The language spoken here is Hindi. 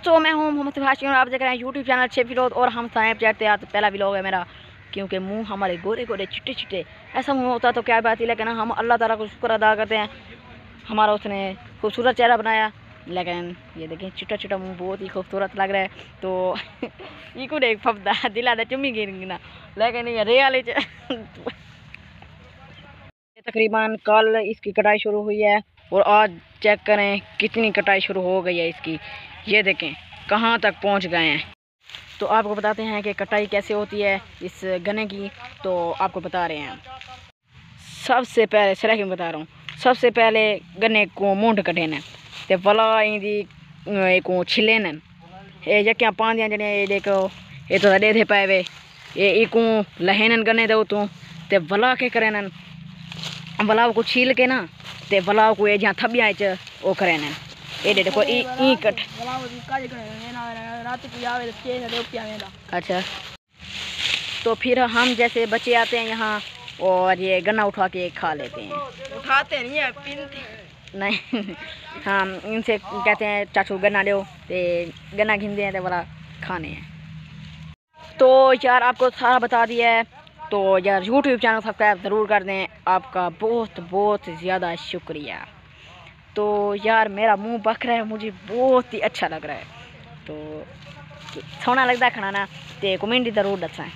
दोस्तों मैं हूँ मोहम्मद भाषी और आप देख रहे हैं यूट्यूब चैनल शेफ विनोद। और हम स्नैपचैट पे आते पहला व्लॉग है मेरा, क्योंकि मुंह हमारे गोरे गोरे चिट्टे चिट्टे ऐसा मुंह होता तो क्या बात है, लेकिन हम अल्लाह ताला को शुक्र अदा करते हैं, हमारा उसने खूबसूरत चेहरा बनाया। लेकिन ये देखें चिट्टा चिट्टा मुँह बहुत ही खूबसूरत लग रहा है। तो ये को देख फबदा दिला दे चुम्मी गिरना, लेकिन ये रियल तकरीबन कल इसकी कटाई शुरू हुई है और आज चेक करें कितनी कटाई शुरू हो गई है इसकी। ये देखें कहाँ तक पहुँच गए हैं। तो आपको बताते हैं कि कटाई कैसे होती है इस गन्ने की, तो आपको बता रहे हैं। सबसे पहले सराह में बता रहा हूँ, सबसे पहले गन्ने को मूंढ कटेन ते भला इंदी को छिलेन ये जक्या पांदियां जड़ियां ये देखो ये तो दे थे पाए वे ये इको लहेनन गन्ने दो तो ते भला के करेन भलाव को छील के ना ते भलाव को ये जहाँ थबिया च ओ करेन ये देखो ई कट। अच्छा तो फिर हम जैसे बच्चे आते हैं यहाँ और ये गन्ना उठा के खा लेते हैं। उठाते नहीं है, पीनते नहीं हम इनसे कहते हैं चाचू गन्ना दो, ते गन्ना घिनते हैं तो वाला खाने हैं। तो यार आपको सारा बता दिया है, तो यार यूट्यूब चैनल सब्सक्राइब ज़रूर कर दें, आपका बहुत बहुत ज़्यादा शुक्रिया। तो यार मेरा मुंह बख रहा है, मुझे बहुत ही अच्छा लग रहा है, तो सोना लगता है खाना ना, तो कमेंट ज़रूर दसाएं।